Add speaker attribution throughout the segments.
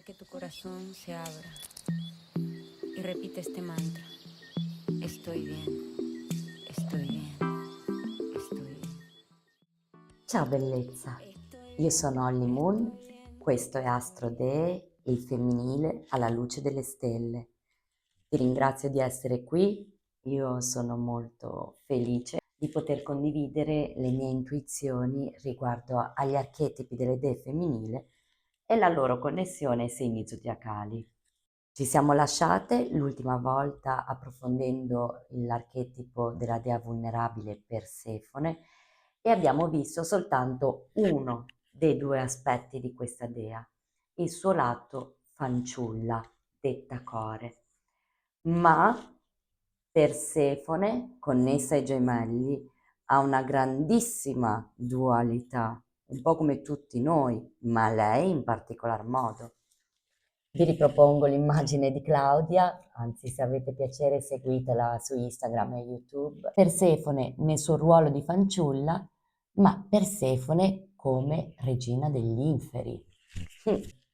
Speaker 1: que tu corazón se abra y repite este mantra. Estoy bien, estoy bien, estoy bien.
Speaker 2: Ciao bellezza, io sono Holly Moon, questo è Astro Dee, il femminile alla luce delle stelle. Ti ringrazio di essere qui, io sono molto felice di poter condividere le mie intuizioni riguardo agli archetipi delle dee femminile e la loro connessione ai segni zodiacali. Ci siamo lasciate l'ultima volta approfondendo l'archetipo della dea vulnerabile Persefone e abbiamo visto soltanto uno dei due aspetti di questa dea, il suo lato fanciulla, detta Core. Ma Persefone, connessa ai gemelli, ha una grandissima dualità, un po' come tutti noi, ma lei in particolar modo. Vi ripropongo l'immagine di Claudia, anzi se avete piacere seguitela su Instagram e YouTube. Persefone nel suo ruolo di fanciulla, ma Persefone come regina degli inferi.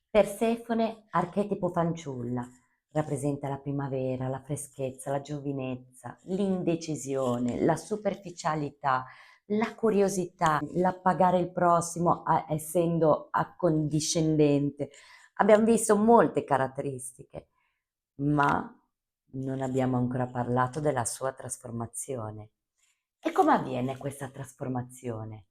Speaker 2: Persefone, archetipo fanciulla, rappresenta la primavera, la freschezza, la giovinezza, l'indecisione, la superficialità, la curiosità, l'appagare il prossimo essendo accondiscendente. Abbiamo visto molte caratteristiche, ma non abbiamo ancora parlato della sua trasformazione. E come avviene questa trasformazione?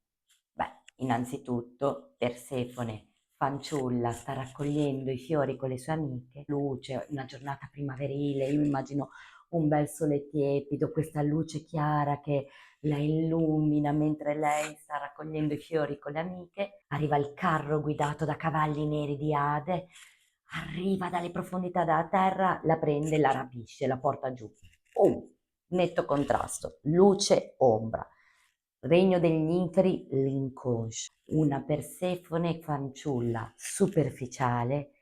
Speaker 2: Beh, innanzitutto Persefone, fanciulla, sta raccogliendo i fiori con le sue amiche, luce, una giornata primaverile, io immagino un bel sole tiepido, questa luce chiara che la illumina mentre lei sta raccogliendo i fiori con le amiche, arriva il carro guidato da cavalli neri di Ade, arriva dalle profondità della terra, la prende, la rapisce, la porta giù. Netto contrasto, luce, ombra. Regno degli inferi, l'inconscio. Una Persefone fanciulla superficiale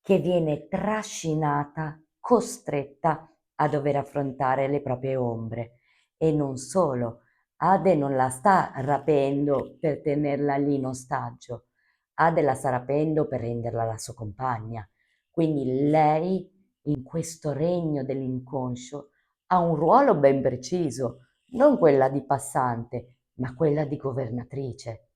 Speaker 2: che viene trascinata, costretta a dover affrontare le proprie ombre. E non solo, Ade non la sta rapendo per tenerla lì in ostaggio, Ade la sta rapendo per renderla la sua compagna. Quindi lei, in questo regno dell'inconscio, ha un ruolo ben preciso, non quella di passante, ma quella di governatrice.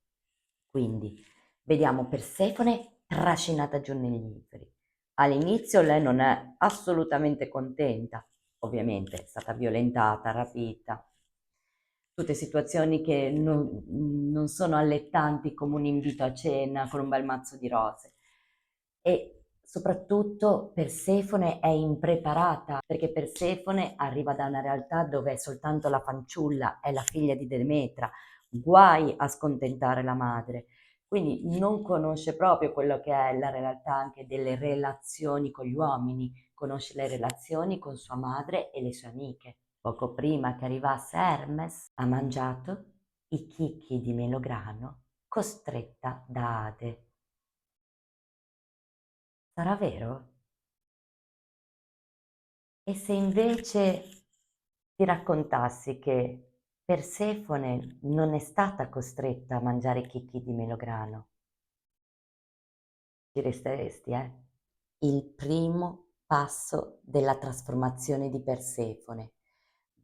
Speaker 2: Quindi vediamo Persefone trascinata giù negli inferi. All'inizio lei non è assolutamente contenta, ovviamente è stata violentata, rapita, tutte situazioni che non sono allettanti come un invito a cena con un bel mazzo di rose. E soprattutto Persefone è impreparata, perché Persefone arriva da una realtà dove è soltanto la fanciulla, è la figlia di Demetra, guai a scontentare la madre. Quindi non conosce proprio quello che è la realtà anche delle relazioni con gli uomini, conosce le relazioni con sua madre e le sue amiche. Poco prima che arrivasse Hermes, ha mangiato i chicchi di melograno costretta da Ade. Sarà vero? E se invece ti raccontassi che Persefone non è stata costretta a mangiare i chicchi di melograno? Ci resteresti, eh? Il primo passo della trasformazione di Persefone,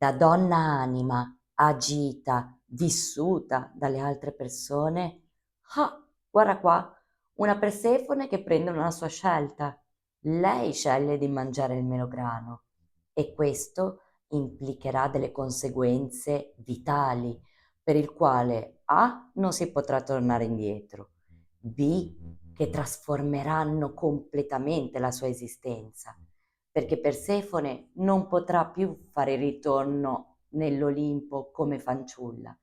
Speaker 2: da donna anima, agita, vissuta dalle altre persone, ah, guarda qua, una Persefone che prende una sua scelta. Lei sceglie di mangiare il melograno e questo implicherà delle conseguenze vitali per il quale A non si potrà tornare indietro, B che trasformeranno completamente la sua esistenza, perché Persefone non potrà più fare ritorno nell'Olimpo come fanciulla.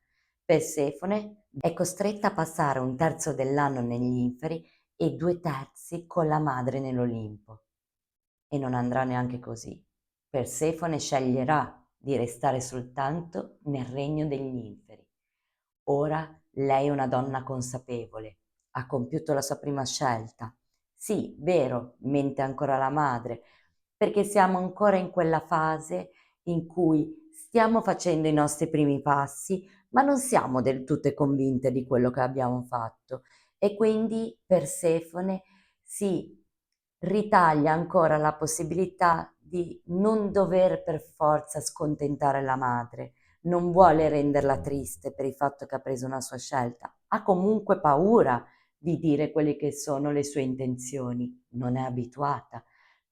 Speaker 2: Persefone è costretta a passare un terzo dell'anno negli inferi e 2/3 con la madre nell'Olimpo. E non andrà neanche così. Persefone sceglierà di restare soltanto nel regno degli inferi. Ora lei è una donna consapevole, ha compiuto la sua prima scelta. Sì, vero, mente ancora la madre, perché siamo ancora in quella fase in cui stiamo facendo i nostri primi passi, ma non siamo del tutto convinte di quello che abbiamo fatto. E quindi Persefone si ritaglia ancora la possibilità di non dover per forza scontentare la madre, non vuole renderla triste per il fatto che ha preso una sua scelta, ha comunque paura di dire quelle che sono le sue intenzioni, non è abituata,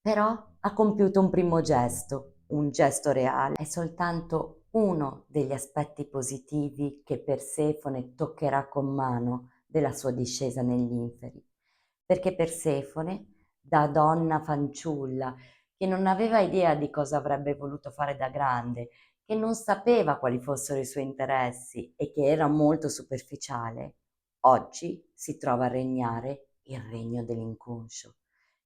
Speaker 2: però ha compiuto un gesto reale, è soltanto uno degli aspetti positivi che Persefone toccherà con mano della sua discesa negli inferi, perché Persefone, da donna fanciulla, che non aveva idea di cosa avrebbe voluto fare da grande, che non sapeva quali fossero i suoi interessi e che era molto superficiale, oggi si trova a regnare il regno dell'inconscio.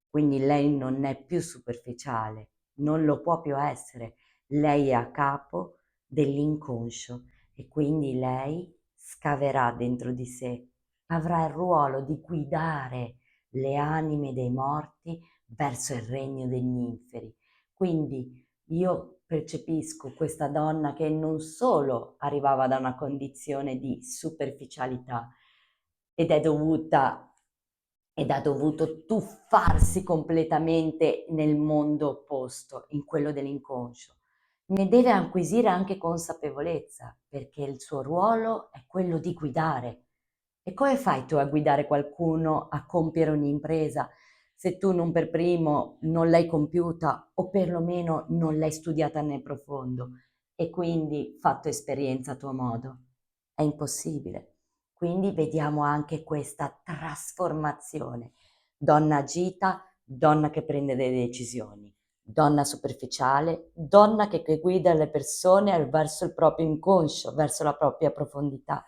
Speaker 2: Quindi lei non è più superficiale, non lo può più essere, lei è a capo dell'inconscio e quindi lei scaverà dentro di sé, avrà il ruolo di guidare le anime dei morti verso il regno degli inferi. Quindi io percepisco questa donna che non solo arrivava da una condizione di superficialità ed è dovuta ed ha dovuto tuffarsi completamente nel mondo opposto, in quello dell'inconscio. Ne deve acquisire anche consapevolezza, perché il suo ruolo è quello di guidare. E come fai tu a guidare qualcuno a compiere un'impresa se tu non per primo non l'hai compiuta o perlomeno non l'hai studiata nel profondo e quindi fatto esperienza a tuo modo? È impossibile. Quindi vediamo anche questa trasformazione. Donna agita, donna che prende delle decisioni, donna superficiale, donna che guida le persone verso il proprio inconscio, verso la propria profondità.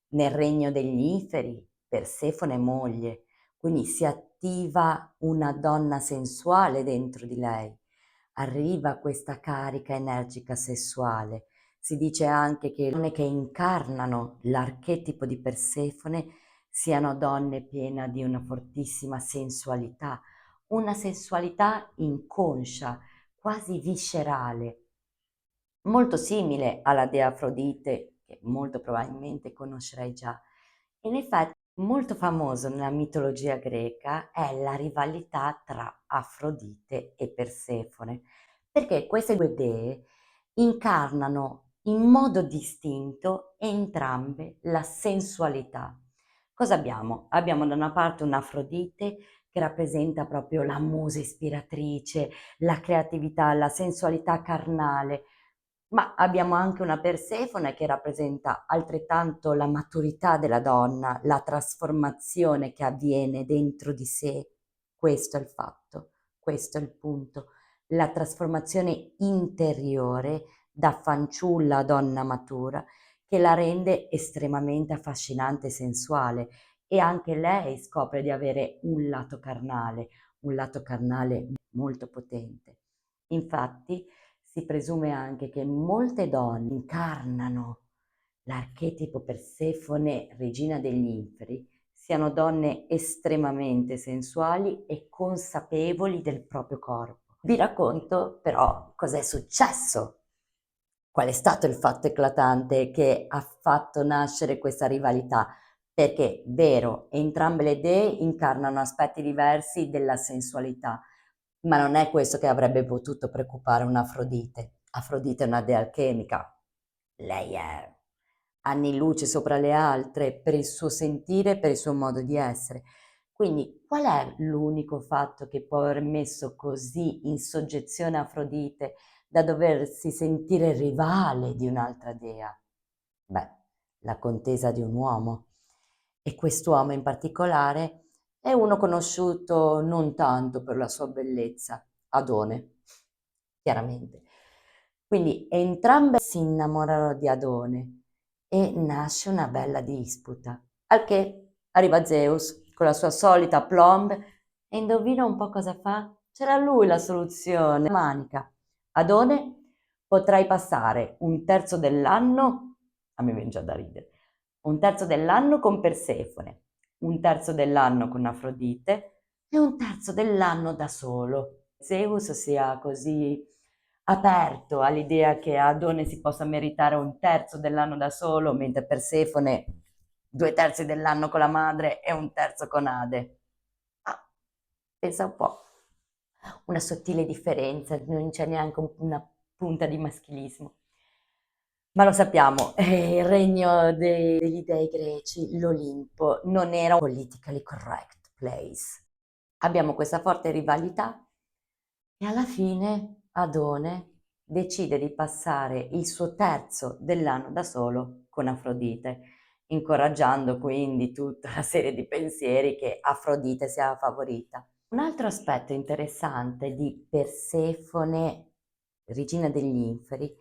Speaker 2: Nel regno degli inferi, Persefone è moglie, quindi si attiva una donna sensuale dentro di lei. Arriva questa carica energica sessuale. Si dice anche che le donne che incarnano l'archetipo di Persefone siano donne piene di una fortissima sensualità, una sensualità inconscia, quasi viscerale, molto simile alla dea Afrodite, che molto probabilmente conoscerai già. In effetti, molto famoso nella mitologia greca è la rivalità tra Afrodite e Persefone, perché queste due dee incarnano in modo distinto entrambe la sensualità. Cosa abbiamo? Abbiamo da una parte un'Afrodite che rappresenta proprio la musa ispiratrice, la creatività, la sensualità carnale, ma abbiamo anche una Persefone che rappresenta altrettanto la maturità della donna, la trasformazione che avviene dentro di sé. Questo è il fatto, questo è il punto. La trasformazione interiore da fanciulla a donna matura che la rende estremamente affascinante e sensuale e anche lei scopre di avere un lato carnale molto potente. Infatti, si presume anche che molte donne incarnano l'archetipo Persefone, regina degli inferi, siano donne estremamente sensuali e consapevoli del proprio corpo. Vi racconto però cos'è successo, qual è stato il fatto eclatante che ha fatto nascere questa rivalità, perché, vero, entrambe le dee incarnano aspetti diversi della sensualità, ma non è questo che avrebbe potuto preoccupare un'Afrodite. Afrodite è una dea alchemica, lei è anni luce sopra le altre per il suo sentire e per il suo modo di essere. Quindi qual è l'unico fatto che può aver messo così in soggezione Afrodite da doversi sentire rivale di un'altra dea? Beh, la contesa di un uomo. E quest'uomo in particolare è uno conosciuto non tanto per la sua bellezza, Adone, chiaramente. Quindi entrambe si innamorano di Adone e nasce una bella disputa. Al che arriva Zeus con la sua solita plomb e indovina un po' cosa fa? C'era lui la soluzione, manica. Adone, potrai passare un terzo dell'anno, a me viene già da ridere, un terzo dell'anno con Persefone, un terzo dell'anno con Afrodite e un terzo dell'anno da solo. Zeus sia così aperto all'idea che Adone si possa meritare un terzo dell'anno da solo, mentre Persefone due terzi dell'anno con la madre e un terzo con Ade. Ah, Pensa un po', una sottile differenza, non c'è neanche una punta di maschilismo. Ma lo sappiamo, il regno degli dei greci, l'Olimpo, non era un politically correct place. Abbiamo questa forte rivalità e alla fine Adone decide di passare il suo terzo dell'anno da solo con Afrodite, incoraggiando quindi tutta la serie di pensieri che Afrodite sia la favorita. Un altro aspetto interessante di Persefone, regina degli inferi,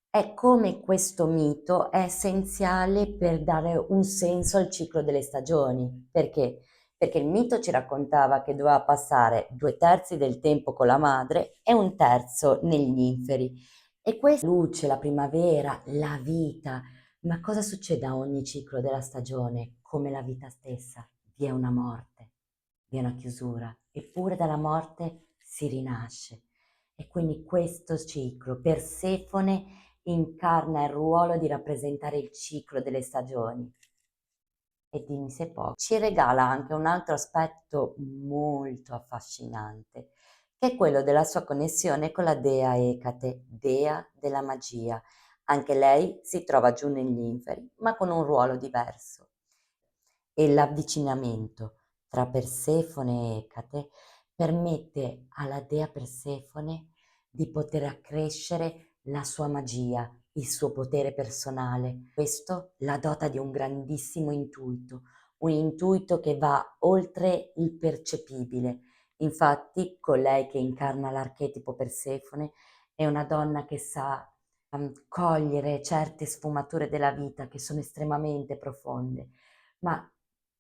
Speaker 2: è come questo mito è essenziale per dare un senso al ciclo delle stagioni. Perché? Perché il mito ci raccontava che doveva passare 2/3 del tempo con la madre e 1/3 negli inferi. E questa luce, la primavera, la vita. Ma cosa succede a ogni ciclo della stagione? Come la vita stessa, vi è una morte, vi è una chiusura, eppure dalla morte si rinasce. E quindi questo ciclo, Persefone incarna il ruolo di rappresentare il ciclo delle stagioni. E dimmi se può, ci regala anche un altro aspetto molto affascinante, che è quello della sua connessione con la dea Ecate, dea della magia. Anche lei si trova giù negli inferi, ma con un ruolo diverso. E l'avvicinamento tra Persefone e Ecate permette alla dea Persefone di poter accrescere la sua magia, il suo potere personale. Questo la dota di un grandissimo intuito, un intuito che va oltre il percepibile. Infatti, colei che incarna l'archetipo Persefone è una donna che sa cogliere certe sfumature della vita che sono estremamente profonde, ma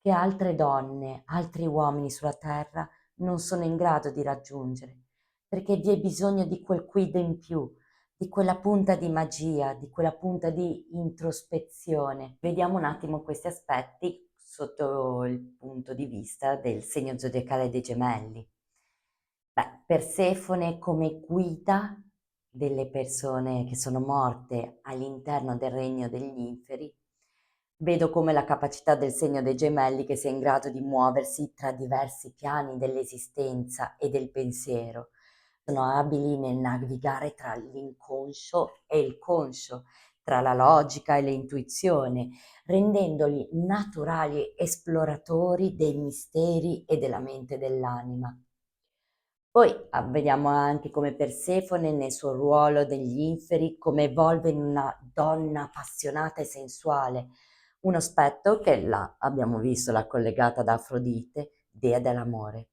Speaker 2: che altre donne, altri uomini sulla terra non sono in grado di raggiungere, perché vi è bisogno di quel quid in più, di quella punta di magia, di quella punta di introspezione. Vediamo un attimo questi aspetti sotto il punto di vista del segno zodiacale dei Gemelli. Beh, Persefone come guida delle persone che sono morte all'interno del regno degli inferi, vedo come la capacità del segno dei Gemelli che sia in grado di muoversi tra diversi piani dell'esistenza e del pensiero. Sono abili nel navigare tra l'inconscio e il conscio, tra la logica e l'intuizione, rendendoli naturali esploratori dei misteri e della mente dell'anima. Poi vediamo anche come Persefone nel suo ruolo degli inferi, come evolve in una donna appassionata e sensuale, un aspetto che abbiamo visto, l'ha collegata ad Afrodite, dea dell'amore.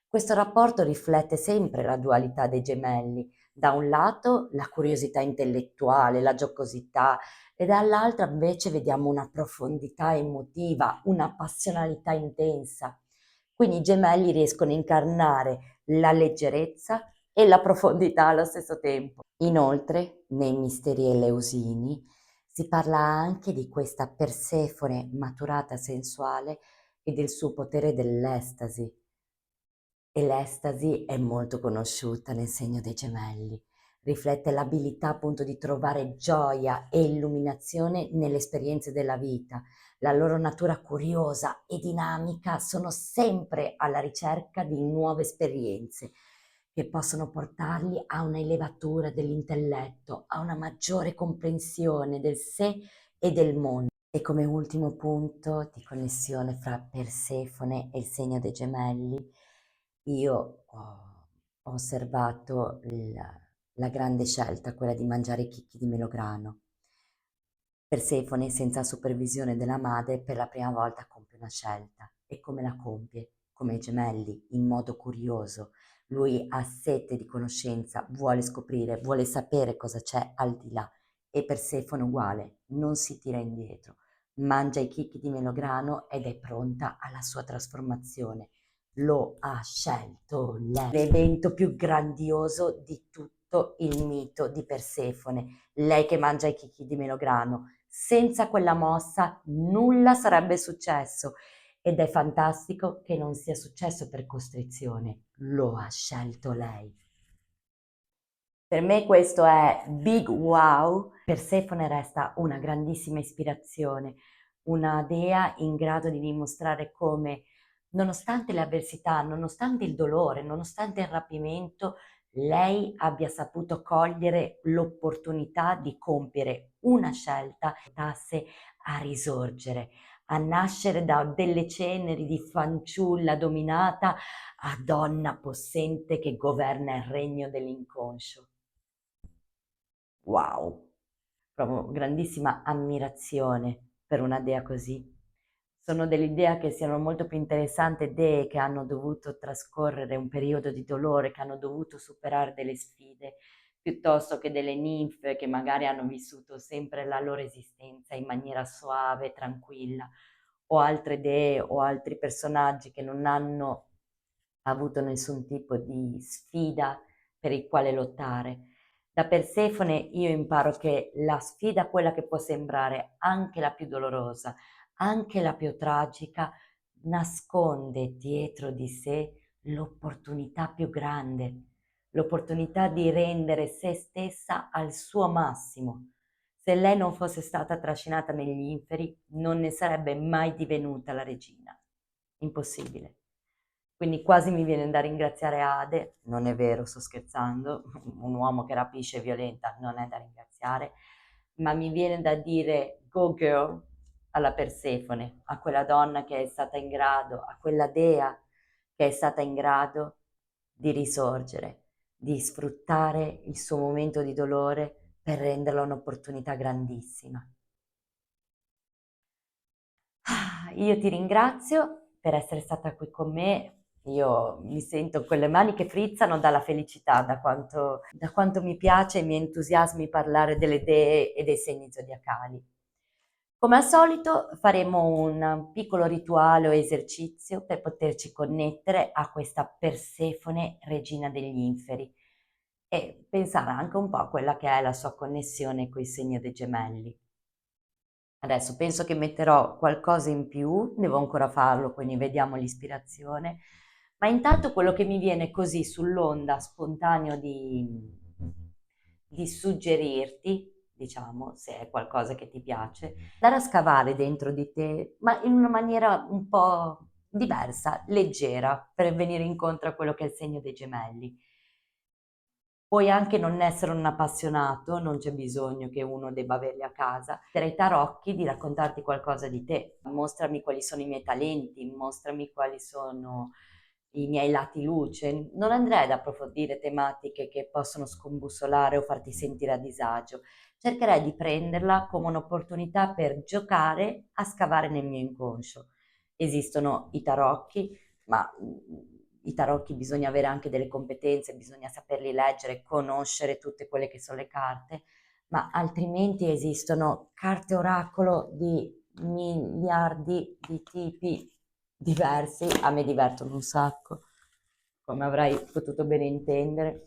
Speaker 2: Questo rapporto riflette sempre la dualità dei gemelli, da un lato la curiosità intellettuale, la giocosità, e dall'altro invece vediamo una profondità emotiva, una passionalità intensa. Quindi i gemelli riescono a incarnare la leggerezza e la profondità allo stesso tempo. Inoltre, nei misteri eleusini si parla anche di questa Persefone maturata sensuale e del suo potere dell'estasi. E l'estasi è molto conosciuta nel segno dei gemelli. Riflette l'abilità appunto di trovare gioia e illuminazione nelle esperienze della vita. La loro natura curiosa e dinamica sono sempre alla ricerca di nuove esperienze che possono portarli a una elevatura dell'intelletto, a una maggiore comprensione del sé e del mondo. E come ultimo punto di connessione fra Persefone e il segno dei gemelli, io ho osservato la grande scelta, quella di mangiare i chicchi di melograno. Persefone, senza supervisione della madre, per la prima volta compie una scelta. E come la compie? Come i gemelli, in modo curioso. Lui ha sete di conoscenza, vuole scoprire, vuole sapere cosa c'è al di là. E Persefone uguale, non si tira indietro. Mangia i chicchi di melograno ed è pronta alla sua trasformazione. Lo ha scelto lei. L'evento più grandioso di tutto il mito di Persefone. Lei che mangia i chicchi di melograno. Senza quella mossa nulla sarebbe successo ed è fantastico che non sia successo per costrizione, lo ha scelto lei. Per me questo è big wow. Persefone resta una grandissima ispirazione, una dea in grado di dimostrare come nonostante le avversità, nonostante il dolore, nonostante il rapimento, lei abbia saputo cogliere l'opportunità di compiere una scelta che portasse a risorgere, a nascere da delle ceneri di fanciulla dominata a donna possente che governa il regno dell'inconscio. Wow! Provo grandissima ammirazione per una dea così. Sono dell'idea che siano molto più interessanti dee che hanno dovuto trascorrere un periodo di dolore, che hanno dovuto superare delle sfide, piuttosto che delle ninfe che magari hanno vissuto sempre la loro esistenza in maniera soave, tranquilla, o altre dee o altri personaggi che non hanno avuto nessun tipo di sfida per il quale lottare. Da Persefone io imparo che la sfida, quella che può sembrare anche la più dolorosa, anche la più tragica, nasconde dietro di sé l'opportunità più grande, l'opportunità di rendere se stessa al suo massimo. Se lei non fosse stata trascinata negli inferi, non ne sarebbe mai divenuta la regina. Impossibile. Quindi quasi mi viene da ringraziare Ade, non è vero, sto scherzando, un uomo che rapisce e violenta non è da ringraziare, ma mi viene da dire go girl alla Persefone, a quella donna che è stata in grado, a quella dea che è stata in grado di risorgere, di sfruttare il suo momento di dolore per renderla un'opportunità grandissima. Io ti ringrazio per essere stata qui con me. Io mi sento con le mani che frizzano dalla felicità, da quanto mi piace e mi entusiasmi parlare delle dee e dei segni zodiacali. Come al solito faremo un piccolo rituale o esercizio per poterci connettere a questa Persefone, regina degli inferi, e pensare anche un po' a quella che è la sua connessione coi segni dei gemelli. Adesso penso che metterò qualcosa in più, devo ancora farlo, quindi vediamo l'ispirazione. Ma intanto quello che mi viene così sull'onda spontaneo di suggerirti, diciamo, se è qualcosa che ti piace, andare a scavare dentro di te, ma in una maniera un po' diversa, leggera, per venire incontro a quello che è il segno dei gemelli. Puoi anche non essere un appassionato, non c'è bisogno che uno debba averli a casa. Per i tarocchi di raccontarti qualcosa di te. Mostrami quali sono i miei talenti, mostrami quali sono i miei lati luce. Non andrei ad approfondire tematiche che possono scombussolare o farti sentire a disagio. Cercherei di prenderla come un'opportunità per giocare a scavare nel mio inconscio. Esistono i tarocchi, ma i tarocchi bisogna avere anche delle competenze, bisogna saperli leggere, conoscere tutte quelle che sono le carte, ma altrimenti esistono carte oracolo di miliardi di tipi diversi, a me divertono un sacco, come avrai potuto ben intendere,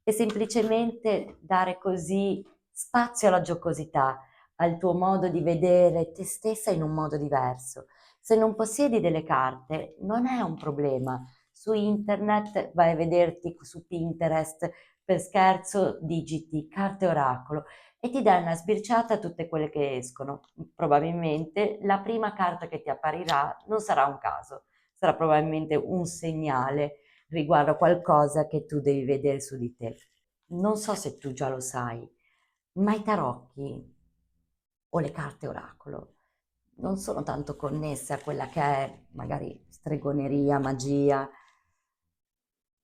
Speaker 2: e semplicemente dare così spazio alla giocosità, al tuo modo di vedere te stessa in un modo diverso. Se non possiedi delle carte, non è un problema. Su internet vai a vederti su Pinterest, per scherzo digiti carte oracolo e ti dai una sbirciata a tutte quelle che escono. Probabilmente la prima carta che ti apparirà non sarà un caso, sarà probabilmente un segnale riguardo a qualcosa che tu devi vedere su di te. Non so se tu già lo sai, ma i tarocchi o le carte oracolo non sono tanto connesse a quella che è magari stregoneria, magia.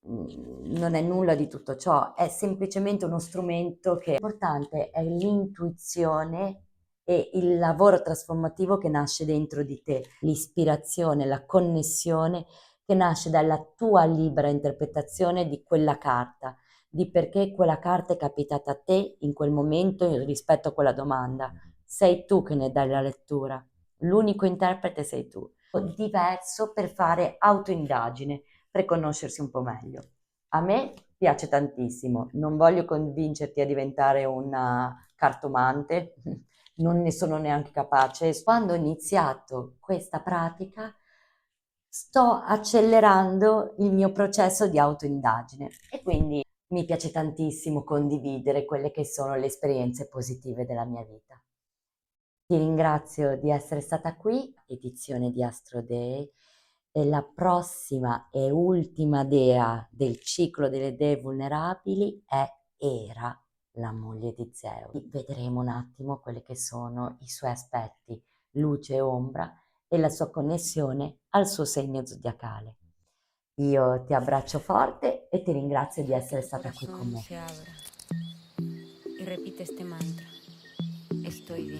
Speaker 2: Non è nulla di tutto ciò, è semplicemente uno strumento che l'importante è l'intuizione e il lavoro trasformativo che nasce dentro di te, l'ispirazione, la connessione che nasce dalla tua libera interpretazione di quella carta, di perché quella carta è capitata a te in quel momento rispetto a quella domanda. Sei tu che ne dai la lettura, l'unico interprete sei tu. Diverso per fare autoindagine, per conoscersi un po' meglio. A me piace tantissimo, non voglio convincerti a diventare una cartomante, non ne sono neanche capace. Quando ho iniziato questa pratica, sto accelerando il mio processo di autoindagine e quindi mi piace tantissimo condividere quelle che sono le esperienze positive della mia vita. Ti ringrazio di essere stata qui, edizione di Astro Day, E la prossima e ultima dea del ciclo delle dee vulnerabili è Era, la moglie di Zeus. Vedremo un attimo quelli che sono i suoi aspetti, luce e ombra, e la sua connessione al suo segno zodiacale. Io ti abbraccio forte e ti ringrazio di
Speaker 1: Deja que
Speaker 2: essere
Speaker 1: tu
Speaker 2: stata qui con
Speaker 1: corazón
Speaker 2: me.
Speaker 1: se abra y repite este mantra. Estoy bien.